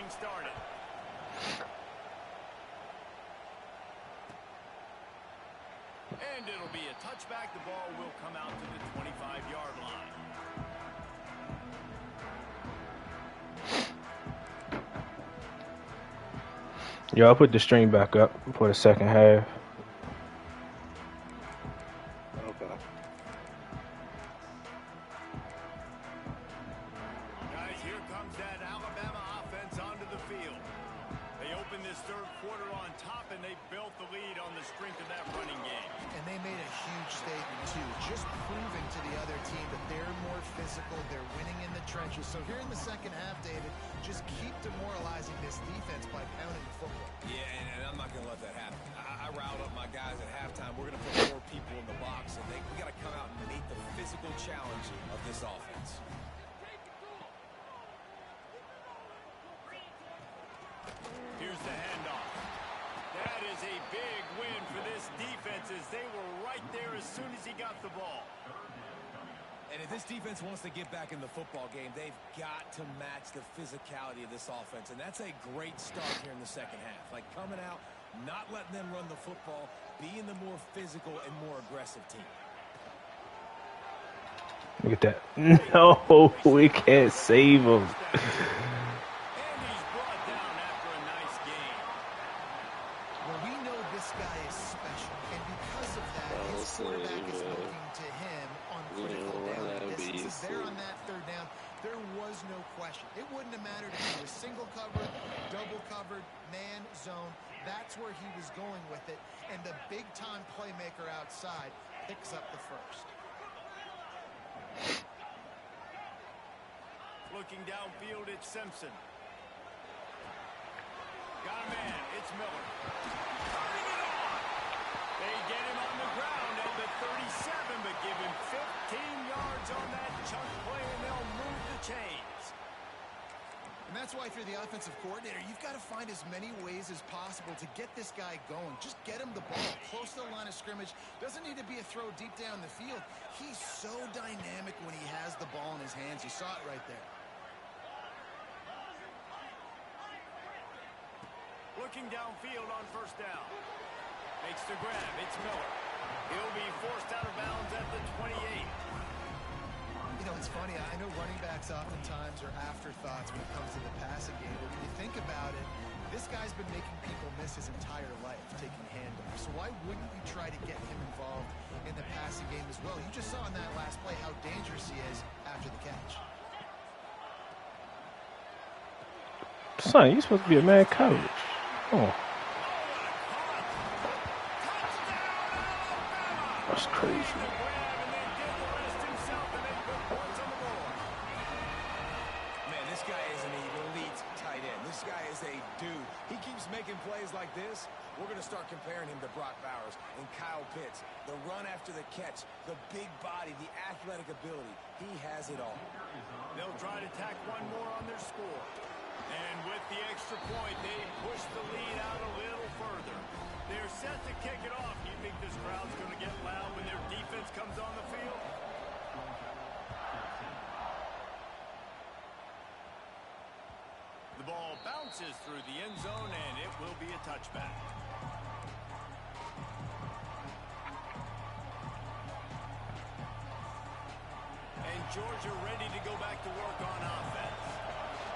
getting started. And it'll be a touchback. The ball will come out to the 25-yard line. Yo, I'll put the stream back up for the second half. Okay. Guys, here comes that Alabama offense onto the field. They opened this third quarter on top, and they built the lead on the strength of that running game. And they made a huge statement, too, just proving to the other team that they're more physical, they're winning in the trenches. So here in the second half, David, just keep demoralizing this defense by pounding the football. Yeah, and I'm not going to let that happen. I riled up my guys at halftime. We're going to put more people in the box, and we got to come out and meet the physical challenge of this offense. Here's the handoff. That is a big win for this defense as they were right there as soon as he got the ball. And if this defense wants to get back in the football game, they've got to match the physicality of this offense. And that's a great start here in the second half. Like coming out, not letting them run the football, being the more physical and more aggressive team. Look at that. No, we can't save him. And he's brought down after a nice game. Well, we know this guy is special, and because of that, his quarterback is looking to him on critical down. This is there on that third down. There was no question. It wouldn't have mattered if he was single covered, double covered, man, zone. That's where he was going with it, and the big-time playmaker outside picks up the first. Looking downfield, it's Simpson. Got a man, it's Miller. Turning it on. They get him on the ground at the 37, but give him 15 yards on that chunk play, and they'll move the chains. And that's why if you're the offensive coordinator, you've got to find as many ways as possible to get this guy going. Just get him the ball close to the line of scrimmage. Doesn't need to be a throw deep down the field. He's so dynamic when he has the ball in his hands. You saw it right there. Looking downfield on first down. Makes the grab. It's Miller. He'll be forced out of bounds at the 28. You know, it's funny. I know running backs oftentimes are afterthoughts when it comes to the passing game. But when you think about it, this guy's been making people miss his entire life taking handoffs. So why wouldn't you try to get him involved in the passing game as well? You just saw in that last play how dangerous he is after the catch. Son, you're supposed to be a mad coach. Oh. That's crazy. Man, this guy is an elite tight end. This guy is a dude. He keeps making plays like this. We're going to start comparing him to Brock Bowers and Kyle Pitts. The run after the catch, the big body, the athletic ability. He has it all. They'll try to tack one more on their score. And with the extra point, they push the lead out a little further. They're set to kick it off. You think this crowd's going to get loud when their defense comes on the field? The ball bounces through the end zone, and it will be a touchback. And Georgia ready to go back to work on offense.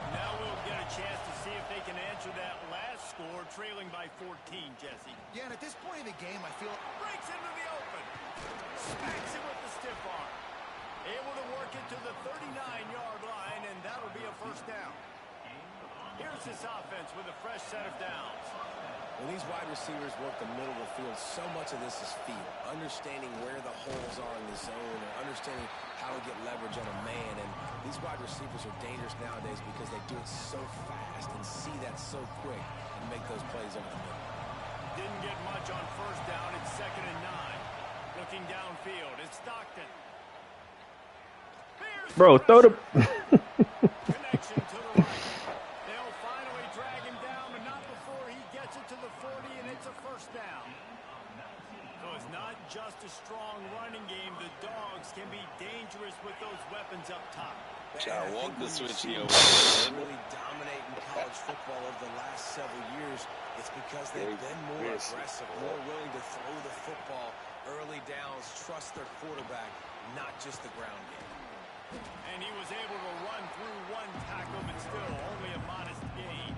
Now we'll get a chance to see if they can answer that last score, trailing by 14, Jesse. Yeah, and at this point of the game, I feel Breaks into the open. Smacks it with the stiff arm. Able to work it to the 39-yard line, and that'll be a first down. Here's this offense with a fresh set of downs. When these wide receivers work the middle of the field, so much of this is feel. Understanding where the holes are in the zone or understanding how to get leverage on a man. And these wide receivers are dangerous nowadays because they do it so fast and see that so quick and make those plays over the middle. Didn't get much on first down. It's 2nd and 9. Looking downfield, it's Stockton. Bro, throw the... Connection to the right. They'll finally drag him down, but not before he gets it to the 40, and it's a first down. So it's not just a strong running game. The Dogs can be dangerous with those weapons up top. I walked the switch really dominate in college football over the last several years, it's because they've been more aggressive, more willing to throw the football early downs, trust their quarterback, not just the ground game. And he was able to run through one tackle, but still only a modest gain.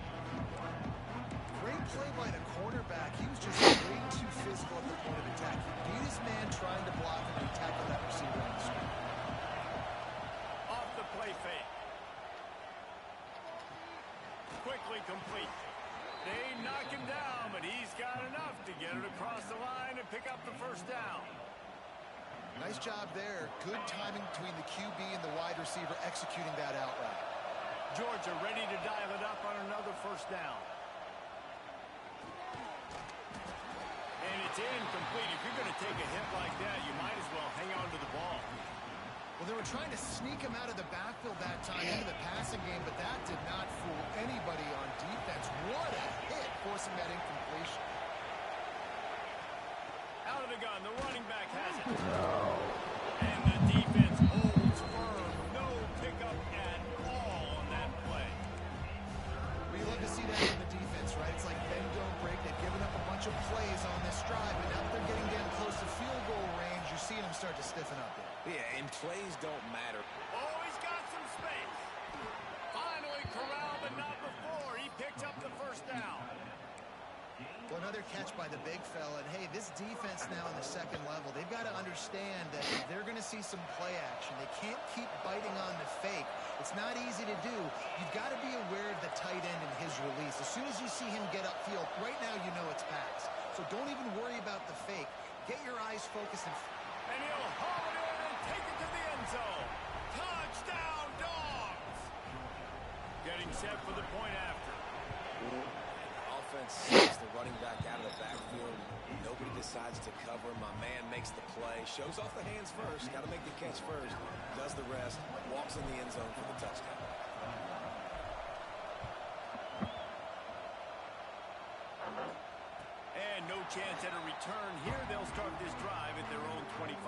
Great play by the cornerback. He was just way too physical at the point of attack. He beat his man trying to block him, and he tackled that receiver on the screen. Off the play fake. Quickly complete. They knock him down, but he's got enough to get it across the line and pick up the first down. Nice job there. Good timing between the QB and the wide receiver executing that out route. Georgia ready to dial it up on another first down. And it's incomplete. If you're going to take a hit like that, you might as well hang on to the ball. Well, they were trying to sneak him out of the backfield that time into the passing game, but that did not fool anybody on defense. What a hit, forcing that incompletion. Out of the gun, the running back has it. And the defense holds firm. No pickup at all on that play. We love to see that from the defense, right? It's like bend, don't break. They've given up a bunch of plays on this drive, but now that they're getting down close to field goal range, you're seeing them start to stiffen up there. Yeah, and plays don't matter. Oh, he's got some space. Finally corralled, but not before. He picks up the first down. Well, another catch by the big fella. And, hey, this defense now on the second level, they've got to understand that they're going to see some play action. They can't keep biting on the fake. It's not easy to do. You've got to be aware of the tight end and his release. As soon as you see him get upfield, right now you know it's pass. So don't even worry about the fake. Get your eyes focused. And he'll haul it in and take it to the end zone. Touchdown, Dogs! Getting set for the point after. Offense sends the running back out of the backfield. Nobody decides to cover him. My man makes the play. Shows off the hands first. Got to make the catch first. Does the rest. Walks in the end zone for the touchdown. And no chance at a return here. They'll start this drive at their own 25.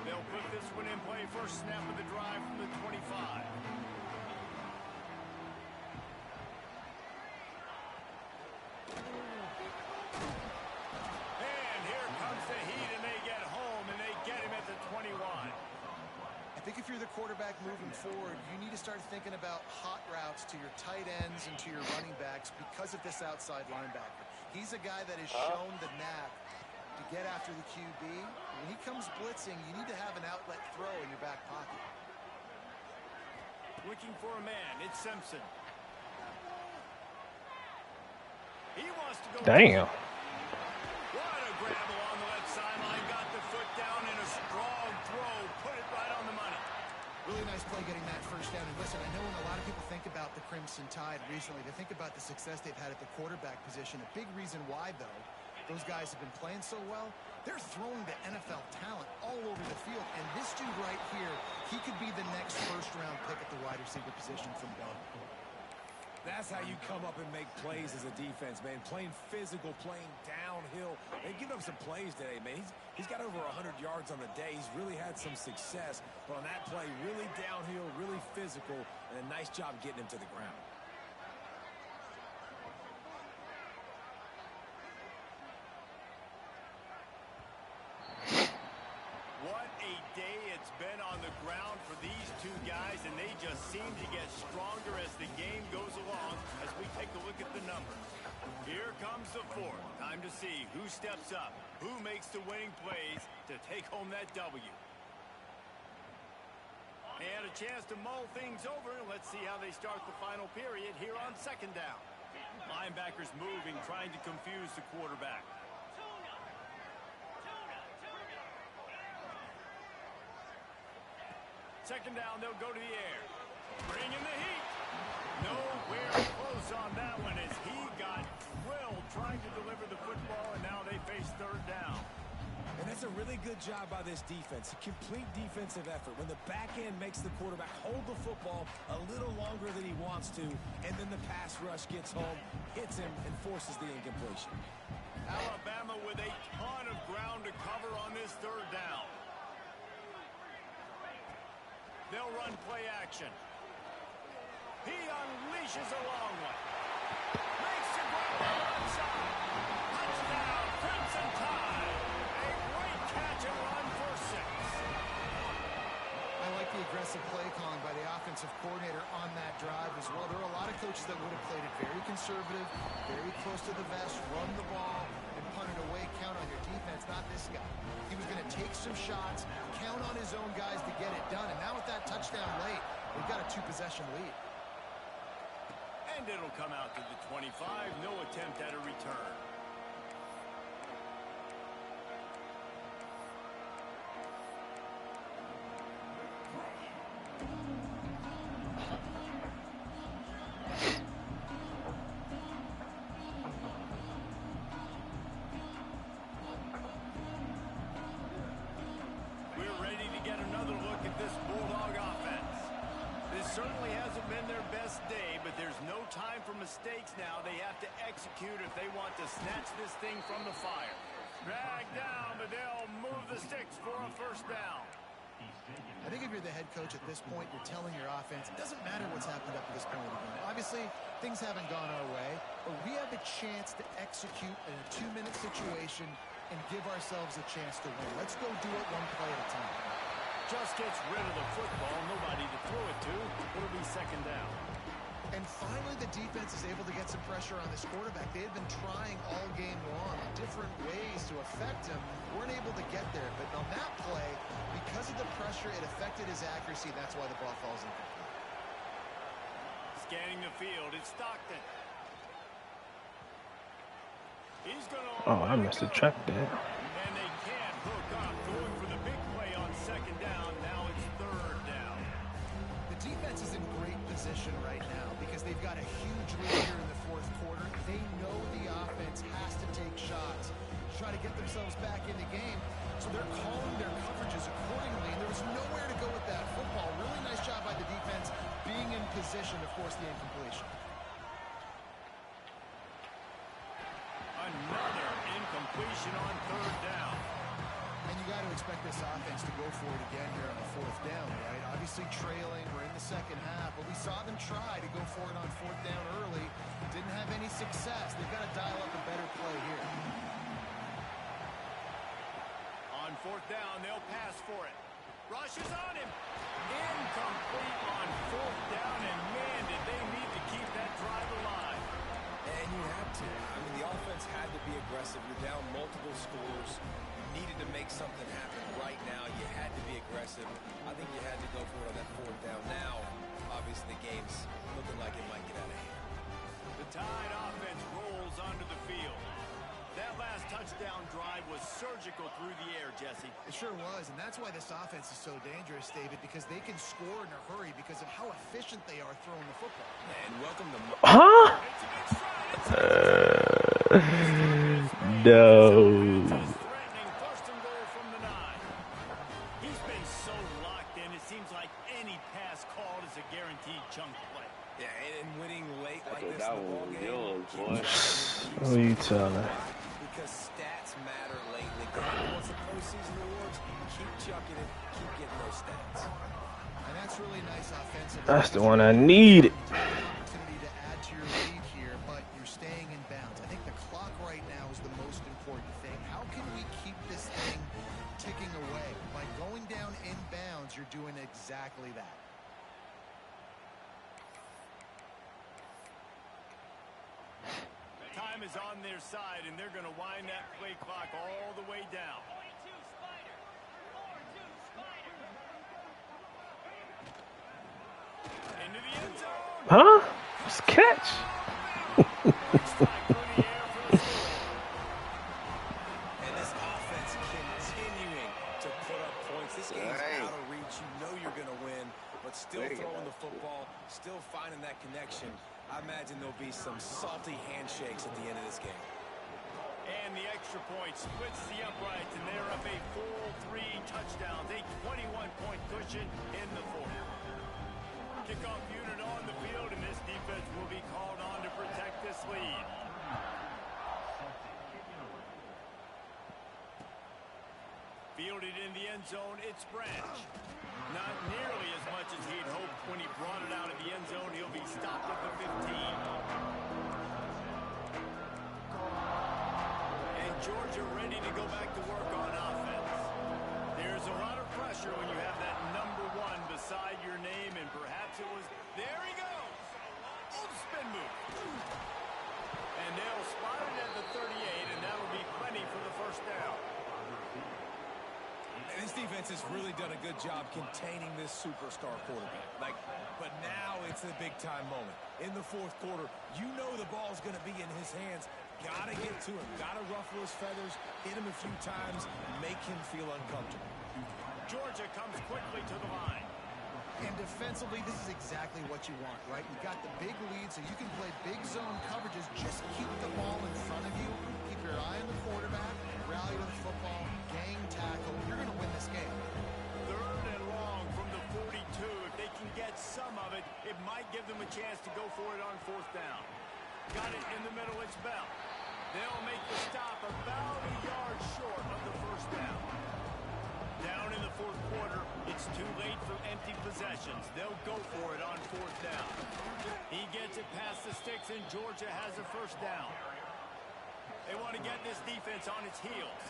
They'll put this one in play. First snap of the drive from the 25. And here comes the heat, and they get home, and they get him at the 21. I think if you're the quarterback moving forward, you need to start thinking about hot routes to your tight ends and to your running backs because of this outside linebacker. He's a guy that has shown the knack to get after the QB. When he comes blitzing, you need to have an outlet throw in your back pocket. Looking for a man. It's Simpson. He wants to go. Damn. What a grab along the left sideline. Got the foot down in a strong throw. Put it right on the money. Really nice play getting that first down. And listen, I know when a lot of people think about the Crimson Tide recently, they think about the success they've had at the quarterback position. A big reason why, though, those guys have been playing so well, they're throwing the NFL talent all over the field. And this dude right here, he could be the next first-round pick at the wide receiver position from Bama. That's how you come up and make plays as a defense, man. Playing physical, playing downhill. They give up some plays today, man. He's got over 100 yards on the day. He's really had some success. But on that play, really downhill, really physical, and a nice job getting him to the ground. What a day it's been on the ground for these two guys, and they just seem to get stronger as the game goes along as we take a look at the numbers. Here comes the fourth. Time to see who steps up, who makes the winning plays to take home that W. And a chance to mull things over. Let's see how they start the final period here on second down. Linebackers moving, trying to confuse the quarterback. Second down, they'll go to the air. Bring in the heat. Nowhere close on that one as he got drilled trying to deliver the football, and now they face third down. And that's a really good job by this defense. A complete defensive effort. When the back end makes the quarterback hold the football a little longer than he wants to, and then the pass rush gets home, hits him, and forces the incompletion. Alabama with a ton of ground to cover on this third down. They'll run play action. He unleashes a long one. Makes the grab on one side. Touchdown, Crimson Tide. A great catch and run for 6. I like the aggressive play calling by the offensive coordinator on that drive as well. There are a lot of coaches that would have played it very conservative, very close to the vest, run the ball, and punt it away, count on your defense. Not this guy. He was going to take some shots, count on his own guys to get it done. And now with that touchdown late, they've got a 2-possession lead. And it'll come out to the 25. No attempt at a return. We're ready to get another look at this Bulldog offense. This certainly hasn't been their best day, but there's no time for mistakes now. They have to execute if they want to snatch this thing from the fire. Drag down, but they'll move the sticks for a first down. I think if you're the head coach at this point, you're telling your offense, it doesn't matter what's happened up to this point of the game. Obviously, things haven't gone our way, but we have a chance to execute in a 2-minute situation and give ourselves a chance to win. Let's go do it one play at a time. Just gets rid of the football, nobody to throw it to. It'll be second down. And finally, the defense is able to get some pressure on this quarterback. They had been trying all game long in different ways to affect him. Weren't able to get there. But on that play, because of the pressure, it affected his accuracy. That's why the ball falls incomplete. Scanning the field, it's Stockton. He's gonna I missed the track there. And they can't hook up. Going for the big play on second down. Now it's third down. The defense is in great position right now because they've got a huge lead here in the fourth quarter. They know the offense has to take shots to try to get themselves back in the game. So they're calling their coverages accordingly. And there was nowhere to go with that football. Really nice job by the defense being in position to force the incompletion. Another incompletion on third down. And you got to expect this offense to go for it again here on the fourth down, right? Obviously trailing, we're in the second half, but we saw them try to go for it on fourth down early. Didn't have any success. They've got to dial up a better play here. On fourth down, they'll pass for it. Rush is on him. Incomplete on fourth down, and man, did they need to keep that drive alive. And you have to. I mean, the offense had to be aggressive. You're down multiple scores. You needed to make something happen right now. You had to be aggressive. I think you had to go for it on that fourth down. Now, obviously, the game's looking like it might get out of hand. The Tide offense rolls onto the field. That last touchdown drive was surgical through the air, Jesse. It sure was, and that's why this offense is so dangerous, David, because they can score in a hurry because of how efficient they are throwing the football. And welcome to... Huh? No. First and goal from the 9. He's been so locked in, it seems like any pass called is a guaranteed chunk play. Yeah, and winning late like this in the ball game. Who are you telling? Because stats matter lately. God wants the postseason awards. Keep chucking it. Keep getting those stats. And that's really nice offensive. That's the one I need. Opportunity to add to your lead here, but you're staying in bounds. I think the clock right now is the most important thing. How can we keep this thing ticking away? By going down in bounds, you're doing exactly that. Time is on their side, and they're going to wind that play clock all the way down. Into the end zone. Huh? It's a catch. And this offense continuing to put up points. This game's out of reach. You know you're going to win, but still throwing the football, still finding that connection. I imagine there'll be some salty handshakes at the end of this game. And the extra point splits the uprights, and they're up a full 3 touchdowns, a 21-point cushion in the fourth. Kickoff unit on the field, and this defense will be called on to protect this lead. Fielded in the end zone, it's Branch. Not nearly as much as he'd hoped when he brought it out of the end zone. He'll be stopped at the 15. And Georgia ready to go back to work on offense. There's a lot of pressure when you have that number 1 beside your name, and perhaps it was, there he goes. Oh, spin move. And they'll spot it at the 38, and that'll be plenty for the first down. This defense has really done a good job containing this superstar quarterback. But now it's a big-time moment. In the fourth quarter, you know the ball's going to be in his hands. Got to get to him. Got to ruffle his feathers, hit him a few times, make him feel uncomfortable. Georgia comes quickly to the line. And defensively, this is exactly what you want, right? You've got the big lead, so you can play big zone coverages. Just keep the ball in front of you. Keep your eye on the quarterback. Rally to the football. Gang tackle. You're going to win this game. 3rd and long from the 42. If they can get some of it, it might give them a chance to go for it on 4th down. Got it in the middle. It's Bell. They'll make the stop about a yard short of the 1st down. Down in the 4th quarter, it's too late for empty possessions. They'll go for it on 4th down. He gets it past the sticks, and Georgia has a 1st down. They want to get this defense on its heels.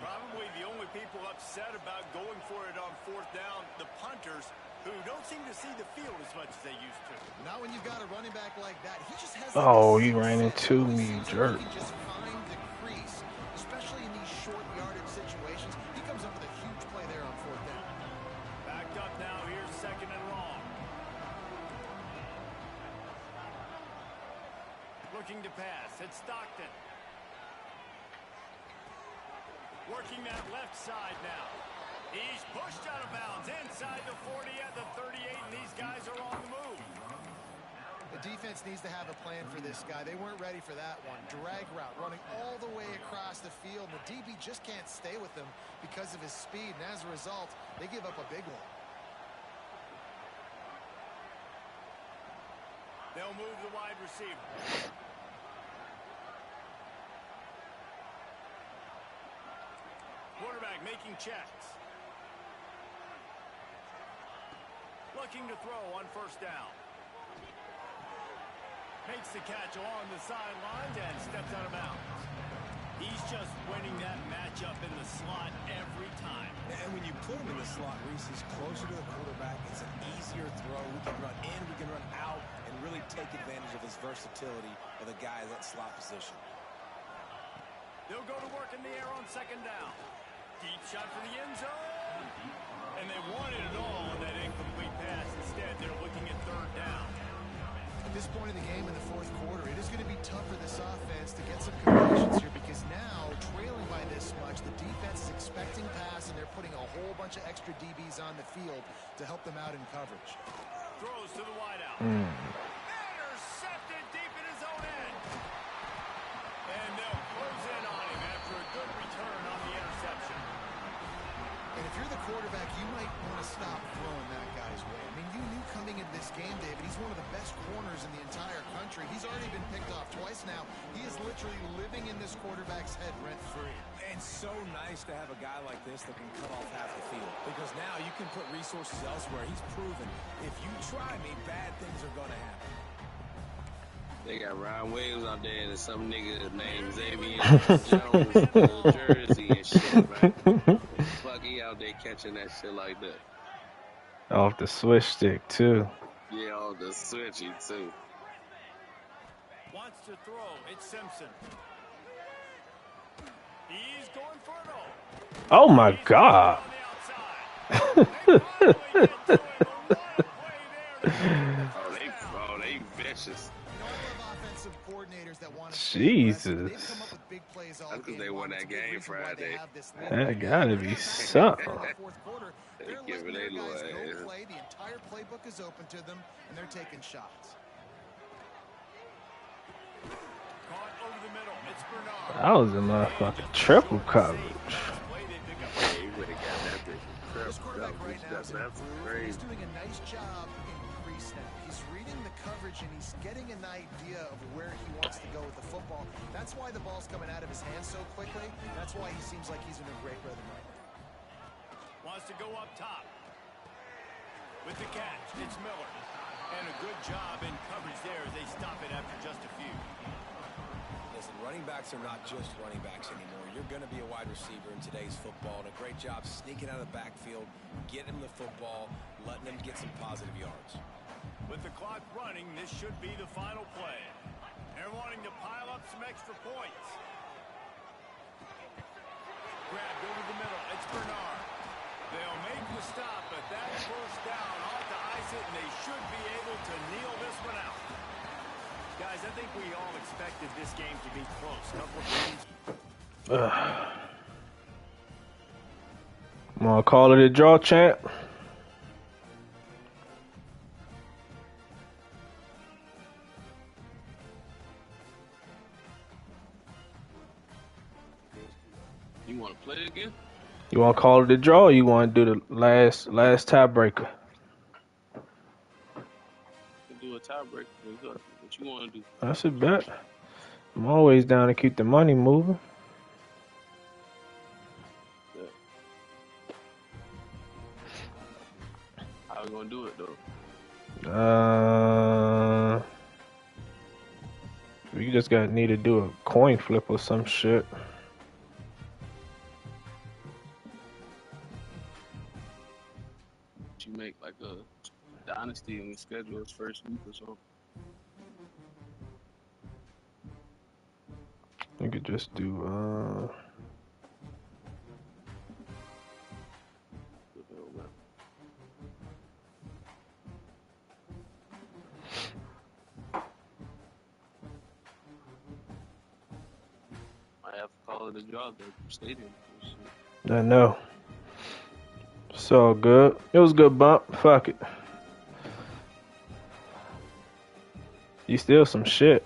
Probably the only people upset about going for it on 4th down, the punters, who don't seem to see the field as much as they used to. Not when you've got a running back like that. He just has. Oh, he ran into me, jerk. He can just find the crease, especially in these short yardage situations. He comes up with a huge play there on 4th down. Backed up now. Here's 2nd and long. Looking to pass. It's Stockton. Working that left side now. He's pushed out of bounds inside the 40 at the 38, and these guys are on the move. The defense needs to have a plan for this guy. They weren't ready for that one. Drag route, running all the way across the field. And the DB just can't stay with him because of his speed, and as a result, they give up a big one. They'll move the wide receiver. Quarterback making checks. Looking to throw on 1st down. Makes the catch along the sidelines and steps out of bounds. He's just winning that matchup in the slot every time. And when you put him in the slot, Reese, he's closer to the quarterback. It's an easier throw. We can run in, we can run out, and really take advantage of his versatility of the guy in that slot position. They'll go to work in the air on 2nd down. Deep shot for the end zone. And they wanted it all on that incomplete pass. Instead, they're looking at 3rd down. At this point in the game in the 4th quarter, it is going to be tough for this offense to get some completions here because now, trailing by this much, the defense is expecting pass, and they're putting a whole bunch of extra DBs on the field to help them out in coverage. Throws to the wideout. Intercepted deep in his own end. And they'll close in on him after a good return on the interception. And if you're the quarterback, you might want to stop throwing that guy's way. I mean, you knew coming into this game, David, he's one of the best corners in the entire country. He's already been picked off twice now. He is literally living in this quarterback's head rent-free. And so nice to have a guy like this that can cut off half the field. Because now you can put resources elsewhere. He's proven if you try me, bad things are going to happen. They got Ryan Williams out there and some nigga named Xavier Jones in New Jersey and shit, right? Fuck, he out there catching that shit like that. Off the switch stick, too. Yeah, off the switchy, too. Wants to throw. It's Simpson. He's going for it all. Oh, my God. They vicious. Jesus. That's because they won that game Friday. That gotta be something. They giving their little ass. The entire playbook is open to them, and they're taking shots. Caught over the middle. It's Bernard. That was a motherfucking triple coverage. He would have got that bitch. This quarterback right now is That's he's crazy. doing a nice job in crease now. He's reading the coverage, and he's getting an idea of where he wants to go with the football. That's why the ball's coming out of his hands so quickly. That's why he seems like he's in a great rhythm right now. Wants to go up top. With the catch, it's Miller. And a good job in coverage there as they stop it after just a few. Listen, running backs are not just running backs anymore. You're going to be a wide receiver in today's football. And a great job sneaking out of the backfield, getting him the football, letting him get some positive yards. With the clock running, this should be the final play. They're wanting to pile up some extra points. Grabbed over the middle. It's Bernard. They'll make the stop, but that first down ought to ice it, and they should be able to kneel this one out. Guys, I think we all expected this game to be close. Couple of games. I'm gonna call it a draw, champ. You want to play again? You want to call it a draw, or you want to do the last tiebreaker? Do a tiebreaker. What you want to do? That's a bet. I'm always down to keep the money moving. Yeah. How we gonna do it though? We just need to do a coin flip or some shit. You make like a dynasty and we schedule its first week or so. We could just do I have to call it a draw at the stadium. I know. It's all good. It was a good bump. Fuck it. You steal some shit.